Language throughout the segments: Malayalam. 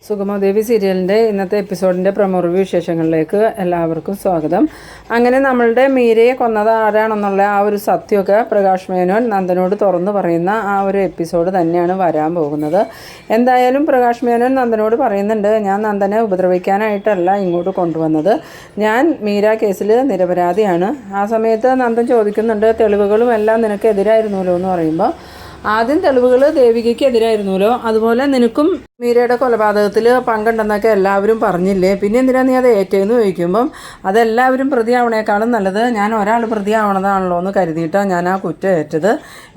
സുഗമദേവി സീരിയലിൻ്റെ ഇന്നത്തെ എപ്പിസോഡിൻ്റെ പ്രൊമോ റിവ്യൂ വിശേഷങ്ങളിലേക്ക് എല്ലാവർക്കും സ്വാഗതം. അങ്ങനെ നമ്മളുടെ മീരയെ കൊന്നത് ആരാണെന്നുള്ള ആ ഒരു സത്യമൊക്കെ പ്രകാശ് മേനോൻ നന്ദനോട് തുറന്നു പറയുന്ന ആ ഒരു എപ്പിസോഡ് തന്നെയാണ് വരാൻ പോകുന്നത്. എന്തായാലും പ്രകാശ് മേനോൻ നന്ദനോട് പറയുന്നുണ്ട്, ഞാൻ നന്ദനെ ഉപദ്രവിക്കാനായിട്ടല്ല ഇങ്ങോട്ട് കൊണ്ടുവന്നത്, ഞാൻ മീര കേസിൽ നിരപരാധിയാണ്. ആ സമയത്ത് നന്ദൻ ചോദിക്കുന്നുണ്ട്, തെളിവുകളും എല്ലാം നിനക്കെതിരായിരുന്നല്ലോ എന്ന് പറയുമ്പോൾ, ആദ്യം തെളിവുകൾ ദേവികയ്ക്ക് എതിരായിരുന്നല്ലോ, അതുപോലെ നിനക്കും മീരയുടെ കൊലപാതകത്തിൽ പങ്കുണ്ടെന്നൊക്കെ എല്ലാവരും പറഞ്ഞില്ലേ, പിന്നെ എന്തിനാ നീ അത് ഏറ്റെന്ന് ചോദിക്കുമ്പം അതെല്ലാവരും പ്രതിയാവണേക്കാളും നല്ലത് ഞാൻ ഒരാൾ പ്രതിയാവണതാണല്ലോ എന്ന് കരുതിയിട്ടാണ് ഞാൻ ആ കുറ്റം ഏറ്റത്.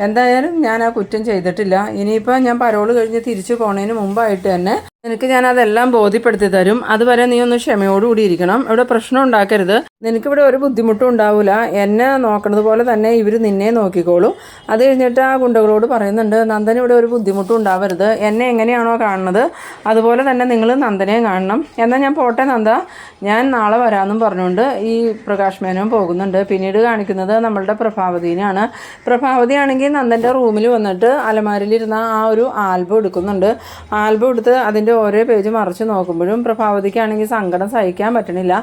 എന്തായാലും ഞാൻ ആ കുറ്റം ചെയ്തിട്ടില്ല. ഇനിയിപ്പോൾ ഞാൻ പരോൾ കഴിഞ്ഞ് തിരിച്ചു പോണതിന് മുമ്പായിട്ട് തന്നെ നിനക്ക് ഞാൻ അതെല്ലാം ബോധ്യപ്പെടുത്തി തരും. അതുവരെ നീ ഒന്ന് ക്ഷമയോടുകൂടി ഇരിക്കണം, ഇവിടെ പ്രശ്നം ഉണ്ടാക്കരുത്, നിനക്കിവിടെ ഒരു ബുദ്ധിമുട്ടും ഉണ്ടാവില്ല, എന്നെ നോക്കണത് പോലെ തന്നെ ഇവർ നിന്നെ നോക്കിക്കോളും. അത് കഴിഞ്ഞിട്ട് ആ ഗുണ്ടകളോട് പറയുന്നുണ്ട്, നന്ദന് ഇവിടെ ഒരു ബുദ്ധിമുട്ടും ഉണ്ടാവരുത്, എന്നെ എങ്ങനെയാണോ കാണുന്നത് അതുപോലെ തന്നെ നിങ്ങൾ നന്ദനെയും കാണണം. എന്നാൽ ഞാൻ പോട്ടെ നന്ദ, ഞാൻ നാളെ വരാമെന്നും പറഞ്ഞുകൊണ്ട് ഈ പ്രകാശ് മേനോൻ പോകുന്നുണ്ട്. പിന്നീട് കാണിക്കുന്നത് നമ്മളുടെ പ്രഭാവതിനെയാണ്. പ്രഭാവതി ആണെങ്കിൽ നന്ദൻ്റെ റൂമിൽ വന്നിട്ട് അലമാരിലിരുന്ന ആ ഒരു ആൽബം എടുക്കുന്നുണ്ട്. ആൽബം എടുത്ത് അതിൻ്റെ ഓരോ പേജ് മറിച്ച് നോക്കുമ്പോഴും പ്രഭാവതിക്കാണെങ്കിൽ സങ്കടം സഹിക്കാൻ പറ്റണില്ല.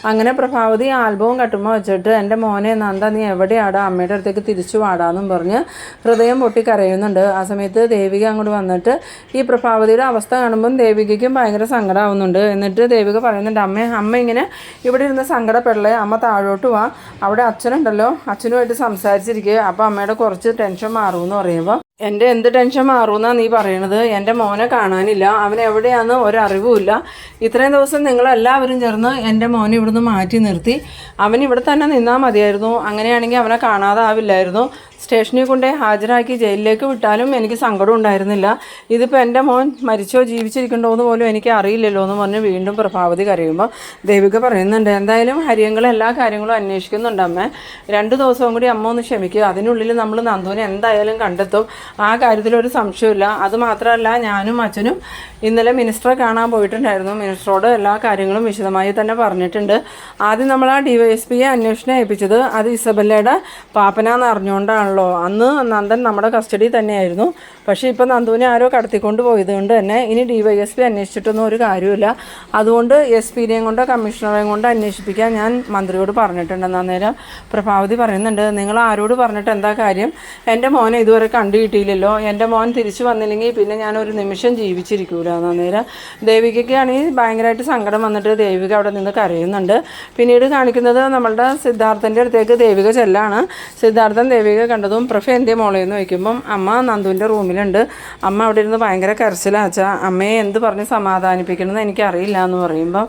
അങ്ങനെ പ്രഭാവതി ആൽബവും കട്ടുമ്പോൾ വെച്ചിട്ട്, എൻ്റെ മോനെ നന്ദ നീ എവിടെയാടാ, അമ്മയുടെ അടുത്തേക്ക് തിരിച്ചു വാടാന്നും പറഞ്ഞ് ഹൃദയം പൊട്ടി കരയുന്നുണ്ട്. ആ സമയത്ത് ദേവിക അങ്ങോട്ട് വന്നിട്ട് ഈ പ്രഭാവതിയുടെ അവസ്ഥ കാണുമ്പം ദേവികയ്ക്കും ഭയങ്കര സങ്കടമാവുന്നുണ്ട്. എന്നിട്ട് ദേവിക പറയുന്നുണ്ട്, അമ്മ ഇങ്ങനെ ഇവിടെ ഇരുന്ന് സങ്കടപ്പെടലേ, അമ്മ താഴോട്ട് വാ, അവിടെ അച്ഛനുണ്ടല്ലോ, അച്ഛനുമായിട്ട് സംസാരിച്ചിരിക്കുക, അപ്പോൾ അമ്മയുടെ കുറച്ച് ടെൻഷൻ മാറുമെന്ന് പറയുമ്പോൾ, എൻ്റെ എന്ത് ടെൻഷൻ മാറുമെന്നാണ് നീ പറയണത്, എൻ്റെ മോനെ കാണാനില്ല, അവൻ എവിടെയാണെന്ന് ഒരറിവുമില്ല, ഇത്രയും ദിവസം നിങ്ങളെല്ലാവരും ചേർന്ന് എൻ്റെ മോനെ ഇവിടുന്ന് മാറ്റി നിർത്തി, അവൻ ഇവിടെ തന്നെ നിന്നാൽ മതിയായിരുന്നു, അങ്ങനെയാണെങ്കിൽ അവനെ കാണാതാവില്ലായിരുന്നു, സ്റ്റേഷനിൽ കൊണ്ടേ ഹാജരാക്കി ജയിലിലേക്ക് വിട്ടാലും എനിക്ക് സങ്കടം ഉണ്ടായിരുന്നില്ല, ഇതിപ്പോൾ എൻ്റെ മോൻ മരിച്ചോ ജീവിച്ചിരിക്കണ്ടോ എന്ന് പോലും എനിക്ക് അറിയില്ലല്ലോ എന്ന് പറഞ്ഞ് വീണ്ടും പ്രഭാവതി കരയുമ്പോൾ ദേവിക പറയുന്നുണ്ട്, എന്തായാലും ഹരിയങ്ങൾ എല്ലാ കാര്യങ്ങളും അന്വേഷിക്കുന്നുണ്ട് അമ്മ, 2 ദിവസവും കൂടി അമ്മ ഒന്ന് ക്ഷമിക്കുക, അതിനുള്ളിൽ നമ്മൾ നന്ദുവിനെ എന്തായാലും കണ്ടെത്തും, ആ കാര്യത്തിലൊരു സംശയമില്ല. അതുമാത്രമല്ല, ഞാനും അച്ഛനും ഇന്നലെ മിനിസ്റ്ററെ കാണാൻ പോയിട്ടുണ്ടായിരുന്നു, മിനിസ്റ്ററോട് എല്ലാ കാര്യങ്ങളും വിശദമായി തന്നെ പറഞ്ഞിട്ടുണ്ട്. ആദ്യം നമ്മൾ ആ DYSPയെ അന്വേഷണം ഏൽപ്പിച്ചത് അത് ഇസബല്ലയുടെ പാപ്പനാന്ന് അറിഞ്ഞുകൊണ്ടാണല്ലോ, അന്ന് നന്ദൻ നമ്മുടെ കസ്റ്റഡിയിൽ തന്നെയായിരുന്നു, പക്ഷേ ഇപ്പോൾ നന്ദുവിനെ ആരോ കടത്തിക്കൊണ്ട് പോയതുകൊണ്ട് തന്നെ ഇനി DYSP അന്വേഷിച്ചിട്ടൊന്നും ഒരു കാര്യമില്ല, അതുകൊണ്ട് SP-നെയും കൊണ്ട് കമ്മീഷണറെയും കൊണ്ട് അന്വേഷിപ്പിക്കാൻ ഞാൻ മന്ത്രിയോട് പറഞ്ഞിട്ടുണ്ടെന്ന്. അന്നേരം പ്രഭാവതി പറയുന്നുണ്ട്, നിങ്ങൾ ആരോട് പറഞ്ഞിട്ട് എന്താ കാര്യം, എൻ്റെ മോനെ ഇതുവരെ കണ്ടു കിട്ടിയില്ലല്ലോ, എൻ്റെ മോൻ തിരിച്ചു വന്നില്ലെങ്കിൽ പിന്നെ ഞാനൊരു നിമിഷം ജീവിച്ചിരിക്കൂല. അന്നേരം ദേവികയ്ക്കാണെങ്കിൽ ഭയങ്കരമായിട്ട് സങ്കടം വന്നിട്ട് ദേവിക അവിടെ നിന്ന് കരയുന്നുണ്ട്. പിന്നീട് കാണിക്കുന്നത് നമ്മളുടെ സിദ്ധാർത്ഥൻ്റെ അടുത്തേക്ക് ദേവിക ചെല്ലാണ്. സിദ്ധാർത്ഥൻ ദേവിക കണ്ടതും പ്രഭ എൻ്റെ മോളേന്ന് വയ്ക്കുമ്പം അമ്മ നന്ദുവിൻ്റെ റൂമിലുണ്ട്, അമ്മ അവിടെ ഇരുന്ന് ഭയങ്കര കരച്ചിലാച്ചാ, അമ്മയെ എന്ത് പറഞ്ഞ് സമാധാനിപ്പിക്കണമെന്ന് എനിക്കറിയില്ല എന്ന് പറയുമ്പം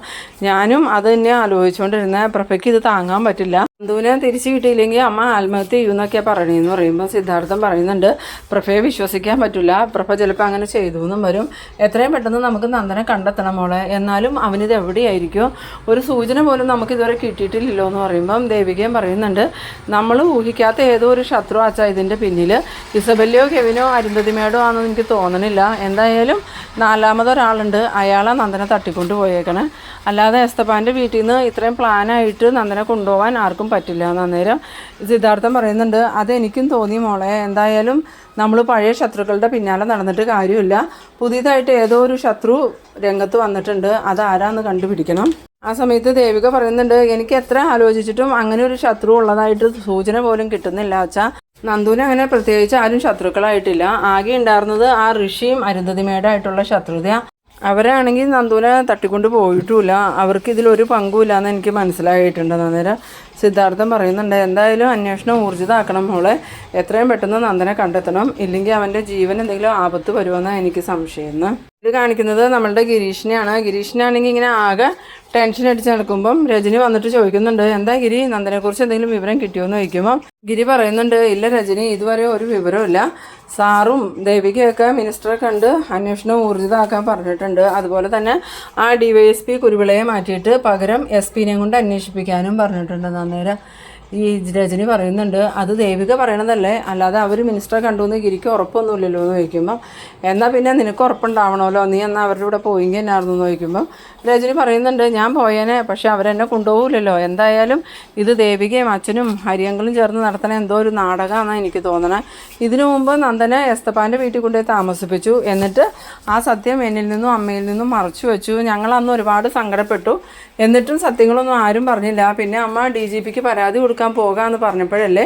ഞാനും അത് തന്നെ ആലോചിച്ചുകൊണ്ടിരുന്ന, പ്രഭയ്ക്ക് ഇത് താങ്ങാൻ പറ്റില്ല, നന്ദുവിനെ തിരിച്ചു കിട്ടിയില്ലെങ്കിൽ അമ്മ ആത്മഹത്യ ചെയ്യുമെന്നൊക്കെ പറയണമെന്ന് പറയുമ്പോൾ സിദ്ധാർത്ഥൻ പറയുന്നുണ്ട്, പ്രഭയെ വിശ്വസിക്കാൻ പറ്റില്ല, പ്രഭ ചിലപ്പോൾ അങ്ങനെ ചെയ്തു എന്നും വരും, എത്രയും പെട്ടെന്ന് നമുക്ക് നന്ദനെ കണ്ടെത്തണം മോളെ, എന്നാലും അവനിത് എവിടെയായിരിക്കും, ഒരു സൂചന പോലും നമുക്കിതുവരെ കിട്ടിയിട്ടില്ലല്ലോ എന്ന് പറയുമ്പം ദേവികയും പറയുന്നുണ്ട്, നമ്മൾ ഊഹിക്കാത്ത ഏതോ ഒരു ശത്രു ആച്ചാ ഇതിൻ്റെ പിന്നിൽ, ഇസബല്ലയോ കെവിനോ അരുന്ധതിമേടോ ആണെന്ന് എനിക്ക് തോന്നണില്ല, എന്തായാലും 4മതൊരാളുണ്ട്, അയാളെ നന്ദനെ തട്ടിക്കൊണ്ട് പോയേക്കണേ, അല്ലാതെ എസ്തപ്പാൻ്റെ വീട്ടിൽ നിന്ന് ഇത്രയും പ്ലാനായിട്ട് നന്ദനെ കൊണ്ടുപോകാൻ ആർക്കും പറ്റില്ല. അന്നേരം സിദ്ധാർത്ഥൻ പറയുന്നുണ്ട്, അതെനിക്കും തോന്നി മോളെ, എന്തായാലും നമ്മൾ പഴയ ശത്രുക്കളുടെ പിന്നാലെ നടന്നിട്ട് കാര്യമില്ല, പുതിയതായിട്ട് ഏതോ ഒരു ശത്രു രംഗത്ത് വന്നിട്ടുണ്ട്, അതാരാന്ന് കണ്ടുപിടിക്കണം. ആ സമയത്ത് ദേവിക പറയുന്നുണ്ട്, എനിക്ക് എത്ര ആലോചിച്ചിട്ടും അങ്ങനെ ഒരു ശത്രു ഉള്ളതായിട്ട് സൂചന പോലും കിട്ടുന്നില്ല അച്ഛാ, നന്ദുവിന് അങ്ങനെ പ്രത്യേകിച്ച് ആരും ശത്രുക്കളായിട്ടില്ല, ആകെ ഉണ്ടായിരുന്നത് ആ ഋഷിയും അരുന്ധതിമേടായിട്ടുള്ള ശത്രുത, അവരാണെങ്കിൽ നന്ദുവിനെ തട്ടിക്കൊണ്ട് പോയിട്ടുമില്ല, അവർക്ക് ഇതിലൊരു പങ്കുമില്ല എന്ന് എനിക്ക് മനസ്സിലായിട്ടുണ്ട്. അന്നേരം സിദ്ധാർത്ഥൻ പറയുന്നുണ്ട്, എന്തായാലും അന്വേഷണം ഊർജിതമാക്കണം മോളെ, എത്രയും പെട്ടെന്ന് നന്ദനെ കണ്ടെത്തണം, ഇല്ലെങ്കിൽ അവൻ്റെ ജീവൻ എന്തെങ്കിലും ആപത്ത് വരുമെന്നാണ് എനിക്ക് സംശയം. ഇത് കാണിക്കുന്നത് നമ്മളുടെ ഗിരീഷിനെയാണ്. ഗിരീഷിനാണെങ്കിൽ ഇങ്ങനെ ആകെ ടെൻഷൻ അടിച്ച് നടക്കുമ്പം രജനി വന്നിട്ട് ചോദിക്കുന്നുണ്ട്, എന്താ ഗിരി, നന്ദനെക്കുറിച്ച് എന്തെങ്കിലും വിവരം കിട്ടിയോയെന്ന് ചോദിക്കുമ്പം ഗിരി പറയുന്നുണ്ട്, ഇല്ല രജനി, ഇതുവരെ ഒരു വിവരമില്ല, സാറും ദേവികയൊക്കെ മിനിസ്റ്ററെ കണ്ട് അന്വേഷണം ഊർജിതമാക്കാൻ പറഞ്ഞിട്ടുണ്ട്, അതുപോലെ തന്നെ ആ DYSP കുരുവിളയെ മാറ്റിയിട്ട് പകരം SP-നെയും കൊണ്ട് അന്വേഷിപ്പിക്കാനും പറഞ്ഞിട്ടുണ്ട്. അന്നേരം ഈ രജനി പറയുന്നുണ്ട് അത് ദേവിക പറയണതല്ലേ, അല്ലാതെ അവർ മിനിസ്റ്ററെ കണ്ടു എന്ന് ഗിരിക്ക് ഉറപ്പൊന്നുമില്ലല്ലോ എന്ന് ചോദിക്കുമ്പം എന്നാൽ പിന്നെ നിനക്ക് ഉറപ്പുണ്ടാവണമല്ലോ, നീ എന്നാൽ അവരുടെ കൂടെ പോയിങ്ങി എന്നായിരുന്നു എന്ന് ചോദിക്കുമ്പം രജനി പറയുന്നുണ്ട് ഞാൻ പോയേനെ, പക്ഷെ അവരെന്നെ കൊണ്ടുപോകില്ലല്ലോ, എന്തായാലും ഇത് ദേവികയും അച്ഛനും ഹരിയങ്ങളും ചേർന്ന് നടത്തണ എന്തോ ഒരു നാടകമാണെന്നാണ് എനിക്ക് തോന്നണേ. ഇതിനു മുമ്പ് നന്ദനെ എസ്തപ്പാൻ്റെ വീട്ടിൽ കൊണ്ടുപോയി താമസിപ്പിച്ചു, എന്നിട്ട് ആ സത്യം എന്നിൽ നിന്നും അമ്മയിൽ നിന്നും മറച്ചു വെച്ചു. ഞങ്ങളന്ന് ഒരുപാട് സങ്കടപ്പെട്ടു, എന്നിട്ടും സത്യങ്ങളൊന്നും ആരും പറഞ്ഞില്ല. പിന്നെ അമ്മ DGPക്ക് പരാതി കൊടുക്കാൻ പോകാമെന്ന് പറഞ്ഞപ്പോഴല്ലേ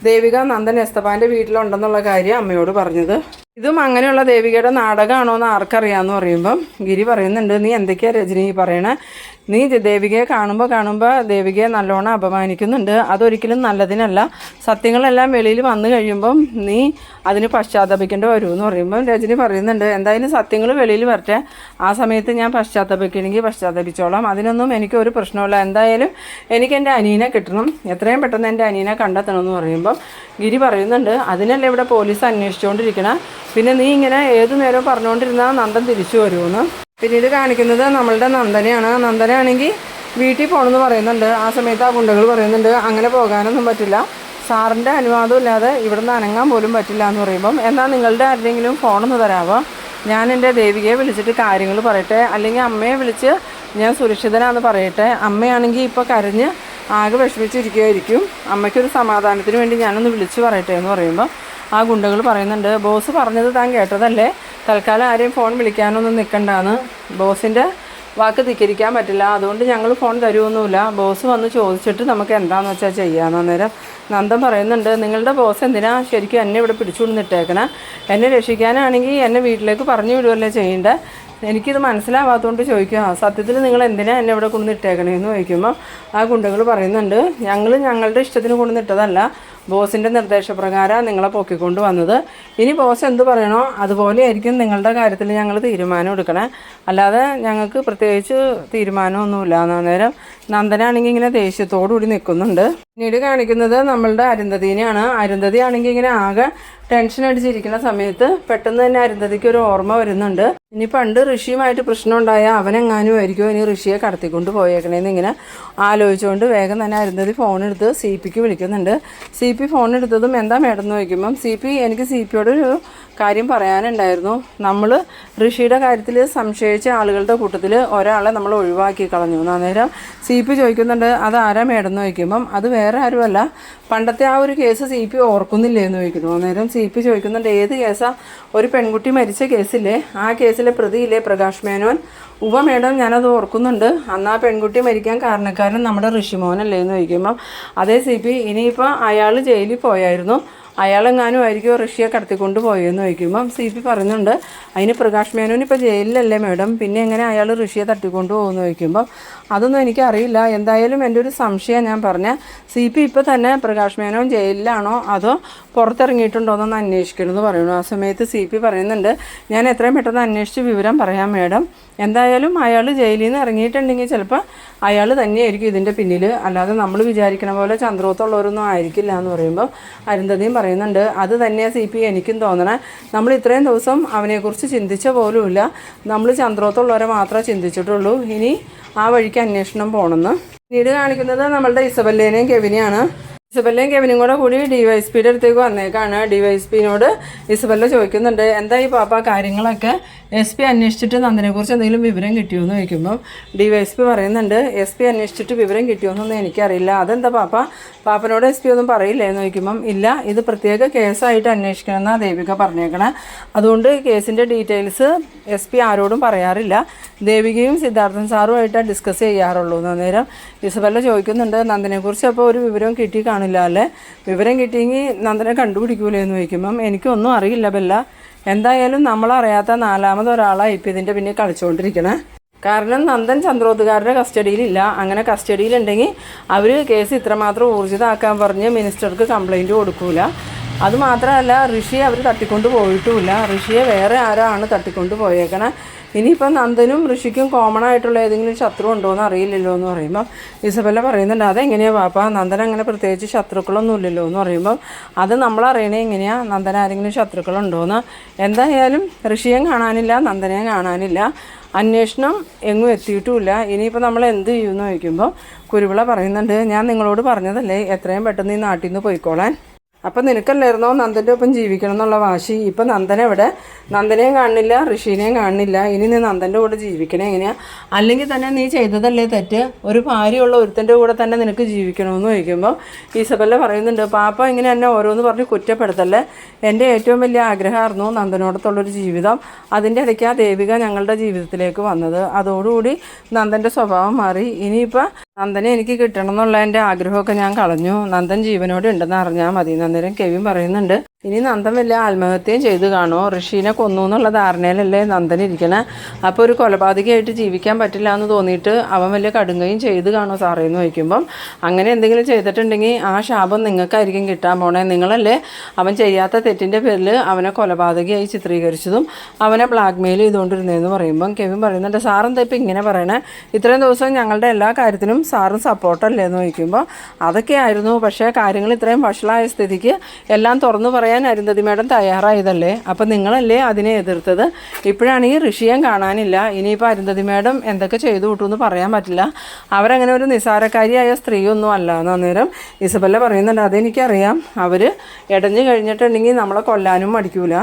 ദേവിക നന്ദൻ എസ്തപ്പാൻ്റെ വീട്ടിലുണ്ടെന്നുള്ള കാര്യം അമ്മയോട് പറഞ്ഞത്. ഇതും അങ്ങനെയുള്ള ദേവികയുടെ നാടകമാണോ എന്ന് ആർക്കറിയാമെന്ന് പറയുമ്പം ഗിരി പറയുന്നുണ്ട് നീ എന്തൊക്കെയാണ് രജനി പറയണേ, നീ ദേവികയെ കാണുമ്പോൾ ദേവികയെ നല്ലോണം അപമാനിക്കുന്നുണ്ട്, അതൊരിക്കലും നല്ലതിനല്ല. സത്യങ്ങളെല്ലാം വെളിയിൽ വന്നു കഴിയുമ്പം നീ അതിന് പശ്ചാത്തപിക്കേണ്ടി വരുമെന്ന് പറയുമ്പം രജനി പറയുന്നുണ്ട് എന്തായാലും സത്യങ്ങൾ വെളിയിൽ വരട്ടെ, ആ സമയത്ത് ഞാൻ പശ്ചാത്തപിക്കണമെങ്കിൽ പശ്ചാത്തപിച്ചോളാം, അതിനൊന്നും എനിക്കൊരു പ്രശ്നമില്ല. എന്തായാലും എനിക്ക് എൻ്റെ അനിയനെ കിട്ടണം, എത്രയും പെട്ടെന്ന് എൻ്റെ അനിയനെ കണ്ടെത്തണമെന്ന് പറയുമ്പം ഗിരി പറയുന്നുണ്ട് അതിനല്ലേ ഇവിടെ പോലീസ് അന്വേഷിച്ചുകൊണ്ടിരിക്കണം, പിന്നെ നീ ഇങ്ങനെ ഏതു നേരവും പറഞ്ഞുകൊണ്ടിരുന്നാൽ നന്ദൻ തിരിച്ചു വരുമെന്ന്. പിന്നീട് കാണിക്കുന്നത് നമ്മളുടെ നന്ദനെയാണ്. നന്ദനാണെങ്കിൽ വീട്ടിൽ പോകണമെന്ന് പറയുന്നുണ്ട്. ആ സമയത്ത് ആ ഗുണ്ടകൾ പറയുന്നുണ്ട് അങ്ങനെ പോകാനൊന്നും പറ്റില്ല, സാറിൻ്റെ അനുവാദം ഇല്ലാതെ ഇവിടെ നിന്ന് അനങ്ങാൻ പോലും പറ്റില്ല എന്ന് പറയുമ്പം എന്നാൽ നിങ്ങളുടെ ആരുടെയെങ്കിലും ഫോണൊന്ന് തരാമോ, ഞാൻ എൻ്റെ ദേവികയെ വിളിച്ചിട്ട് കാര്യങ്ങൾ പറയട്ടെ, അല്ലെങ്കിൽ അമ്മയെ വിളിച്ച് ഞാൻ സുരക്ഷിതനാണെന്ന് പറയട്ടെ. അമ്മയാണെങ്കിൽ ഇപ്പോൾ കരഞ്ഞ് ആകെ വിഷമിച്ചിരിക്കുമായിരിക്കും, അമ്മയ്ക്കൊരു സമാധാനത്തിന് വേണ്ടി ഞാനൊന്ന് വിളിച്ച് പറയട്ടെ എന്ന് പറയുമ്പോൾ ആ ഗുണ്ടകൾ പറയുന്നുണ്ട് ബോസ് പറഞ്ഞത് താൻ കേട്ടതല്ലേ, തൽക്കാലം ആരെയും ഫോൺ വിളിക്കാനൊന്നും നിൽക്കണ്ടാന്ന്, ബോസിൻ്റെ വാക്ക് ധിക്കരിക്കാൻ പറ്റില്ല, അതുകൊണ്ട് ഞങ്ങൾ ഫോൺ തരുമൊന്നുമില്ല, ബോസ് വന്ന് ചോദിച്ചിട്ട് നമുക്ക് എന്താണെന്ന് വെച്ചാൽ ചെയ്യാമെന്ന്. അന്നേരം നന്ദൻ പറയുന്നുണ്ട് നിങ്ങളുടെ ബോസ് എന്തിനാ ശരിക്കും എന്നെ ഇവിടെ പിടിച്ചുകൊണ്ടിട്ടേക്കണേ, എന്നെ രക്ഷിക്കാനാണെങ്കിൽ എന്നെ വീട്ടിലേക്ക് പറഞ്ഞു വിടുകയല്ലേ ചെയ്യേണ്ടത്, എനിക്കിത് മനസ്സിലാവാത്തതുകൊണ്ട് ചോദിക്കുക സത്യത്തിൽ നിങ്ങൾ എന്തിനാണ് എന്നെ ഇവിടെ കൊണ്ടുവന്നിട്ടേക്കണേന്ന് ചോദിക്കുമ്പോൾ ആ ഗുണ്ടകൾ പറയുന്നുണ്ട് ഞങ്ങൾ ഞങ്ങളുടെ ഇഷ്ടത്തിന് കൊണ്ടുവന്നിട്ടതല്ല, ബോസിൻ്റെ നിർദ്ദേശപ്രകാരം നിങ്ങളെ പൊക്കിക്കൊണ്ട് വന്നത്, ഇനി ബോസ് എന്ത് പറയണോ അതുപോലെ ആയിരിക്കും നിങ്ങളുടെ കാര്യത്തിൽ ഞങ്ങൾ തീരുമാനം എടുക്കണേ, അല്ലാതെ ഞങ്ങൾക്ക് പ്രത്യേകിച്ച് തീരുമാനമൊന്നുമില്ല. അന്നേരം നന്ദനാണെങ്കിൽ ഇങ്ങനെ ദേഷ്യത്തോടുകൂടി നിൽക്കുന്നുണ്ട്. പിന്നീട് കാണിക്കുന്നത് നമ്മളുടെ അരുന്ധതിനെയാണ്. അരുന്ധതി ആണെങ്കിൽ ഇങ്ങനെ ആകെ ടെൻഷൻ അടിച്ചിരിക്കുന്ന സമയത്ത് പെട്ടെന്ന് തന്നെ അരുന്ധതിക്ക് ഒരു ഓർമ്മ വരുന്നുണ്ട്, ഇനി പണ്ട് ഋഷിയുമായിട്ട് പ്രശ്നം ഉണ്ടായ അവനെങ്ങാനും ആയിരിക്കും ഇനി ഋഷിയെ കടത്തിക്കൊണ്ട് പോയേക്കണേന്ന് ഇങ്ങനെ ആലോചിച്ചുകൊണ്ട് വേഗം തന്നെ അരുന്ധതി ഫോണെടുത്ത് CPക്ക് വിളിക്കുന്നുണ്ട്. CP ഫോൺ എടുത്തതും എന്താ മേഡം എന്ന് ചോദിക്കുമ്പം CP എനിക്ക് CPയോടൊരു കാര്യം പറയാനുണ്ടായിരുന്നു, നമ്മൾ ഋഷിയുടെ കാര്യത്തിൽ സംശയിച്ച ആളുകളുടെ കൂട്ടത്തിൽ ഒരാളെ നമ്മൾ ഒഴിവാക്കി കളഞ്ഞു. അന്നേരം CP ചോദിക്കുന്നുണ്ട് അത് ആരാ മേഡം എന്ന് ചോദിക്കുമ്പം അത് വേറെ ആരുമല്ല, പണ്ടത്തെ ആ ഒരു കേസ് CP ഓർക്കുന്നില്ലേ എന്ന് ചോദിക്കുന്നു. അന്നേരം CP ചോദിക്കുന്നുണ്ട് ഏത് കേസാ, ഒരു പെൺകുട്ടി മരിച്ച കേസില്ലേ, ആ കേസിലെ പ്രതിയില്ലേ പ്രകാശ് മേനോൻ, മേഡം ഞാനത് ഓർക്കുന്നുണ്ട്, അന്ന് ആ പെൺകുട്ടി മരിക്കാൻ കാരണക്കാരൻ നമ്മുടെ ഋഷിമോനല്ലേ എന്ന് ചോദിക്കുമ്പം അതേ CP ഇനിയിപ്പോൾ അയാൾ ജയിലിൽ പോയായിരുന്നു, അയാളെങ്ങാനും ആയിരിക്കും ഋഷിയെ കടത്തിക്കൊണ്ട് പോയെന്ന് ചോദിക്കുമ്പം CP പറയുന്നുണ്ട് അതിന് പ്രകാശ് മേനോൻ ഇപ്പോൾ ജയിലിലല്ലേ മേഡം, പിന്നെ എങ്ങനെ അയാൾ ഋഷിയെ തട്ടിക്കൊണ്ട് പോകുമെന്ന് ചോദിക്കുമ്പം അതൊന്നും എനിക്കറിയില്ല, എന്തായാലും എൻ്റെ ഒരു സംശയം ഞാൻ പറഞ്ഞ CP ഇപ്പോൾ തന്നെ പ്രകാശ് മേനോൻ ജയിലിലാണോ അതോ പുറത്തിറങ്ങിയിട്ടുണ്ടോ എന്നൊന്ന് അന്വേഷിക്കണമെന്ന് പറയുന്നു. ആ സമയത്ത് CP പറയുന്നുണ്ട് ഞാൻ എത്രയും പെട്ടെന്ന് അന്വേഷിച്ച് വിവരം പറയാം മേഡം, എന്തായാലും അയാൾ ജയിലിൽ നിന്ന് ഇറങ്ങിയിട്ടുണ്ടെങ്കിൽ ചിലപ്പോൾ അയാൾ തന്നെയായിരിക്കും ഇതിൻ്റെ പിന്നിൽ, അല്ലാതെ നമ്മൾ വിചാരിക്കണ പോലെ ചന്ദ്രോത്തുള്ളവരൊന്നും ആയിരിക്കില്ല എന്ന് പറയുമ്പോൾ അരുന്ധതിയും പറയുന്നുണ്ട് അത് തന്നെയാണ് CP എനിക്കും തോന്നണേ, നമ്മൾ ഇത്രയും ദിവസം അവനെക്കുറിച്ച് ചിന്തിച്ച പോലുമില്ല, നമ്മൾ ചന്ദ്രോത്തുള്ളവരെ മാത്രമേ ചിന്തിച്ചിട്ടുള്ളൂ, ഇനി ആ വഴിക്ക് അന്വേഷണം പോകണമെന്ന്. പിന്നീട് കാണിക്കുന്നത് നമ്മളുടെ ഇസബല്ലേനെയും കെവിനെയാണ്. ഇസബല്ലയും കെവിനും കൂടി DYSPയുടെ അടുത്തേക്ക് വന്നേക്കാണ്. DYSPനോട് ഇസബല്ല ചോദിക്കുന്നുണ്ട് എന്താ ഈ പാപ്പ കാര്യങ്ങളൊക്കെ, SP അന്വേഷിച്ചിട്ട് നന്ദനെക്കുറിച്ച് എന്തെങ്കിലും വിവരം കിട്ടിയോയെന്ന് ചോദിക്കുമ്പോൾ DYSP പറയുന്നുണ്ട് SP അന്വേഷിച്ചിട്ട് വിവരം കിട്ടിയോന്നൊന്നും എനിക്കറിയില്ല, അതെന്താ പാപ്പനോട് SP ഒന്നും പറയില്ലേ എന്ന് ചോദിക്കുമ്പം ഇല്ല, ഇത് പ്രത്യേക കേസായിട്ട് അന്വേഷിക്കണമെന്നാണ് ദേവിക പറഞ്ഞേക്കണേ, അതുകൊണ്ട് കേസിൻ്റെ ഡീറ്റെയിൽസ് SP ആരോടും പറയാറില്ല, ദേവികയും സിദ്ധാർത്ഥൻ സാറുമായിട്ടാണ് ഡിസ്കസ് ചെയ്യാറുള്ളൂ. അന്നേരം ഇസബല്ല ചോദിക്കുന്നുണ്ട് നന്ദനെക്കുറിച്ച് അപ്പോൾ ഒരു വിവരവും കിട്ടി കാണില്ല അല്ലേ, വിവരം കിട്ടിയെങ്കിൽ നന്ദനെ കണ്ടുപിടിക്കൂലേ എന്ന് ചോദിക്കുമ്പം എനിക്കൊന്നും അറിയില്ല ബെല്ല, എന്തായാലും നമ്മളറിയാത്ത നാലാമതൊരാളാണ് ഇപ്പം ഇതിൻ്റെ പിന്നെ കളിച്ചുകൊണ്ടിരിക്കണേ, കാരണം നന്ദൻ ചന്ദ്രോത്തുകാരുടെ കസ്റ്റഡിയിലില്ല, അങ്ങനെ കസ്റ്റഡിയിലുണ്ടെങ്കിൽ അവർ കേസ് ഇത്രമാത്രം ഊർജിതമാക്കാൻ പറഞ്ഞ് മിനിസ്റ്റർക്ക് കംപ്ലൈൻറ്റ് കൊടുക്കൂല, അതുമാത്രമല്ല ഋഷിയെ അവർ തട്ടിക്കൊണ്ട് പോയിട്ടുമില്ല, ഋഷിയെ വേറെ ആരാണ് തട്ടിക്കൊണ്ട് പോയേക്കണേ, ഇനിയിപ്പം നന്ദനും ഋഷിക്കും കോമൺ ആയിട്ടുള്ള ഏതെങ്കിലും ശത്രു ഉണ്ടോ എന്ന് അറിയില്ലല്ലോ എന്ന് പറയുമ്പോൾ ഇസബല്ല പറയുന്നുണ്ട് അതെങ്ങനെയാണ് പാപ്പ, നന്ദൻ അങ്ങനെ പ്രത്യേകിച്ച് ശത്രുക്കളൊന്നും ഇല്ലല്ലോ എന്ന് പറയുമ്പോൾ അത് നമ്മളറിയണേ എങ്ങനെയാണ് നന്ദൻ ആരെങ്കിലും ശത്രുക്കളുണ്ടോയെന്ന്, എന്തായാലും ഋഷിയെ കാണാനില്ല നന്ദനെ കാണാനില്ല, അന്വേഷണം എങ്ങും എത്തിയിട്ടുമില്ല. ഇനിയിപ്പോൾ നമ്മൾ എന്ത് ചെയ്യുമെന്ന് ചോദിക്കുമ്പോൾ കുരുവിള പറയുന്നുണ്ട്, ഞാൻ നിങ്ങളോട് പറഞ്ഞതല്ലേ എത്രയും പെട്ടെന്ന് ഈ നാട്ടിൽ നിന്ന് പോയിക്കോളാൻ. അപ്പം നിനക്കല്ലായിരുന്നോ നന്ദൻ്റെ ഒപ്പം ജീവിക്കണം എന്നുള്ള വാശി? ഇപ്പം നന്ദൻ എവിടെ? നന്ദനെയും കാണുന്നില്ല, ഋഷീനെയും കാണുന്നില്ല. ഇനി നീ നന്ദൻ്റെ കൂടെ ജീവിക്കണേ എങ്ങനെയാ? അല്ലെങ്കിൽ തന്നെ നീ ചെയ്തതല്ലേ തെറ്റ്? ഒരു ഭാര്യയുള്ള ഒരുത്തൻ്റെ കൂടെ തന്നെ നിനക്ക് ജീവിക്കണമെന്ന് ചോദിക്കുമ്പോൾ ഈസബല്ല പറയുന്നുണ്ട്, പാപ്പ ഇങ്ങനെ എന്നെ ഓരോന്ന് പറഞ്ഞ് കുറ്റപ്പെടുത്തല്ലേ. എൻ്റെ ഏറ്റവും വലിയ ആഗ്രഹമായിരുന്നു നന്ദനോടത്തുള്ളൊരു ജീവിതം. അതിൻ്റെ ഇടയ്ക്ക് ആ ദേവിക ഞങ്ങളുടെ ജീവിതത്തിലേക്ക് വന്നത്. അതോടുകൂടി നന്ദൻ്റെ സ്വഭാവം മാറി. ഇനിയിപ്പോൾ നന്ദനെ എനിക്ക് കിട്ടണം എന്നുള്ള എൻ്റെ ആഗ്രഹമൊക്കെ ഞാൻ കളഞ്ഞു. നന്ദൻ ജീവനോടെ ഉണ്ടെന്ന് അറിഞ്ഞാൽ മതി. അന്നേരം കെവിൻ പറയുന്നുണ്ട്, ഇനി നന്ദൻ വലിയ ആത്മഹത്യയും ചെയ്ത് കാണുമോ? ഋഷീനെ കൊന്നു എന്നുള്ള ധാരണയിലല്ലേ നന്ദൻ ഇരിക്കണേ. അപ്പോൾ ഒരു കൊലപാതകമായിട്ട് ജീവിക്കാൻ പറ്റില്ല എന്ന് തോന്നിയിട്ട് അവൻ വലിയ കടുങ്കയും ചെയ്ത് കാണുമോ സാറേ എന്ന് ചോദിക്കുമ്പം, അങ്ങനെ എന്തെങ്കിലും ചെയ്തിട്ടുണ്ടെങ്കിൽ ആ ശാപം നിങ്ങൾക്കായിരിക്കും കിട്ടാൻ പോണേ. നിങ്ങളല്ലേ അവൻ ചെയ്യാത്ത തെറ്റിൻ്റെ പേരിൽ അവനെ കൊലപാതകയായി ചിത്രീകരിച്ചതും അവനെ ബ്ലാക്ക് മെയിൽ ചെയ്തുകൊണ്ടിരുന്നതെന്ന് പറയുമ്പം കെവിൻ പറയുന്നുണ്ട്, സാറെന്താ ഇപ്പം ഇങ്ങനെ പറയണേ? ഇത്രയും ദിവസം ഞങ്ങളുടെ എല്ലാ കാര്യത്തിനും സാറും സപ്പോർട്ടല്ലേ എന്ന് ചോദിക്കുമ്പോൾ, അതൊക്കെ ആയിരുന്നു, പക്ഷേ കാര്യങ്ങൾ ഇത്രയും വഷളായ സ്ഥിതിക്ക് എല്ലാം തുറന്നു പറയാൻ അരുന്ധതി മേഡം തയ്യാറായതല്ലേ. അപ്പം നിങ്ങളല്ലേ അതിനെ എതിർത്തത്. ഇപ്പോഴാണ് ഈ ഋഷിയെ കാണാനില്ല. ഇനിയിപ്പോൾ അരുന്ധതി മേഡം എന്തൊക്കെ ചെയ്തു വിട്ടുമെന്ന് പറയാൻ പറ്റില്ല. അവരങ്ങനെ ഒരു നിസാരക്കാരിയായ സ്ത്രീയൊന്നും അല്ല എന്ന് അന്നേരം ഇസബല്ല പറയുന്നുണ്ട്, അതെനിക്കറിയാം. അവർ ഇടഞ്ഞു കഴിഞ്ഞിട്ടുണ്ടെങ്കിൽ നമ്മളെ കൊല്ലാനും മടിക്കൂല.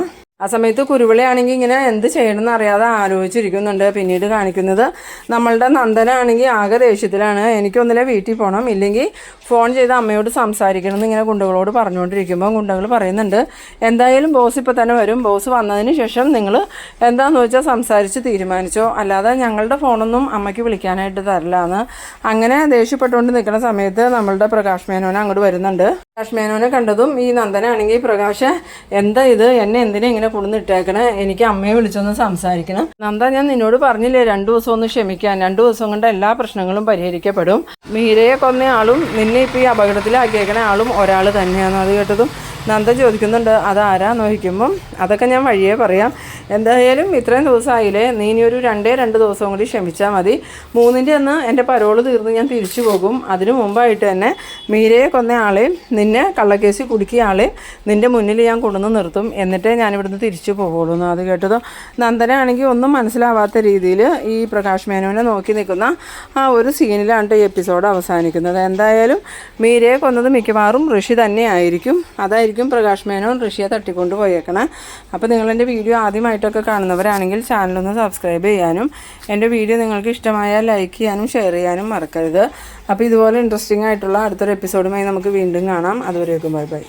ആ സമയത്ത് കുരുവിളയാണെങ്കിൽ ഇങ്ങനെ എന്ത് ചെയ്യണമെന്ന് അറിയാതെ ആലോചിച്ചിരിക്കുന്നുണ്ട്. പിന്നീട് കാണിക്കുന്നത് നമ്മളുടെ നന്ദനാണെങ്കിൽ ആകെ ദേഷ്യത്തിലാണ്. എനിക്കൊന്നിലെ വീട്ടിൽ പോകണം, ഇല്ലെങ്കിൽ ഫോൺ ചെയ്ത് അമ്മയോട് സംസാരിക്കണം എന്ന് ഇങ്ങനെ ഗുണ്ടകളോട് പറഞ്ഞുകൊണ്ടിരിക്കുമ്പോൾ ഗുണ്ടകൾ പറയുന്നുണ്ട്, എന്തായാലും ബോസ് ഇപ്പോൾ തന്നെ വരും. ബോസ് വന്നതിന് ശേഷം നിങ്ങൾ എന്താണെന്ന് വെച്ചാൽ സംസാരിച്ച് തീരുമാനിച്ചോ, അല്ലാതെ ഞങ്ങളുടെ ഫോണൊന്നും അമ്മയ്ക്ക് വിളിക്കാനായിട്ട് തരില്ല എന്ന്. അങ്ങനെ ദേഷ്യപ്പെട്ടുകൊണ്ട് നിൽക്കുന്ന സമയത്ത് നമ്മളുടെ പ്രകാശ് മേനോൻ അങ്ങോട്ട് വരുന്നുണ്ട്. പ്രകാശ് മേനോനെ കണ്ടതും ഈ നന്ദനാണെങ്കിൽ, പ്രകാശ് എന്താ ഇത്, എന്നെ എന്തിനാ ഇങ്ങനെ കൊണ്ടുവന്നിട്ടേക്കണേ? എനിക്ക് അമ്മയെ വിളിച്ചൊന്ന് സംസാരിക്കണം. നന്ദ, ഞാൻ നിന്നോട് പറഞ്ഞില്ലേ 2 ദിവസം ഒന്ന് ക്ഷമിക്കാൻ. 2 ദിവസം കൊണ്ട് എല്ലാ പ്രശ്നങ്ങളും പരിഹരിക്കപ്പെടും. മീരയെ കൊന്ന ആളും നിന്നെ ഇപ്പോൾ ഈ അപകടത്തിലാക്കിയേക്കണ ആളും ഒരാൾ തന്നെയാണ്. അത് കേട്ടതും നന്ദ ചോദിക്കുന്നുണ്ട്, അതാരാന്ന് ചോദിക്കുമ്പം അതൊക്കെ ഞാൻ വഴിയേ പറയാം. എന്തായാലും ഇത്രയും ദിവസമായില്ലേ, നീ ഇനി ഒരു 2 ദിവസം കൂടി ക്ഷമിച്ചാൽ മതി. 3-ന്റെ അന്ന് എൻ്റെ പരോള് തീർന്ന് ഞാൻ തിരിച്ചു പോകും. അതിനു മുമ്പായിട്ട് തന്നെ മീരയെ കൊന്ന ആളെയും നിന്നെ കള്ളക്കേസിൽ കുടുക്കിയ ആളെയും നിൻ്റെ മുന്നിൽ ഞാൻ കൊണ്ടുവന്ന് നിർത്തും. എന്നിട്ടേ ഞാനിവിടുന്ന് തിരിച്ചു പോകുള്ളൂ എന്ന്. അത് കേട്ടതോ നന്ദനാണെങ്കിൽ ഒന്നും മനസ്സിലാവാത്ത രീതിയിൽ ഈ പ്രകാശ് മേനോനെ നോക്കി നിൽക്കുന്ന ആ ഒരു സീനിലാണ് ഈ എപ്പിസോഡ് അവസാനിക്കുന്നത്. എന്തായാലും മീരയെ കൊന്നത് മിക്കവാറും ഋഷി തന്നെ ആയിരിക്കും. അതായിരിക്കും പ്രകാശ് മേനോൻ ഋഷിയെ തട്ടിക്കൊണ്ട് പോയേക്കണേ. അപ്പോൾ നിങ്ങളെൻ്റെ വീഡിയോ ആദ്യമായിട്ടൊക്കെ കാണുന്നവരാണെങ്കിൽ ചാനലൊന്ന് സബ്സ്ക്രൈബ് ചെയ്യാനും എൻ്റെ വീഡിയോ നിങ്ങൾക്ക് ഇഷ്ടമായാൽ ലൈക്ക് ചെയ്യാനും ഷെയർ ചെയ്യാനും മറക്കരുത്. അപ്പോൾ ഇതുപോലെ ഇൻട്രസ്റ്റിംഗ് ആയിട്ടുള്ള അടുത്തൊരു എപ്പിസോഡുമായി നമുക്ക് വീണ്ടും കാണാം. അതുവരേക്കും ബൈ ബൈ.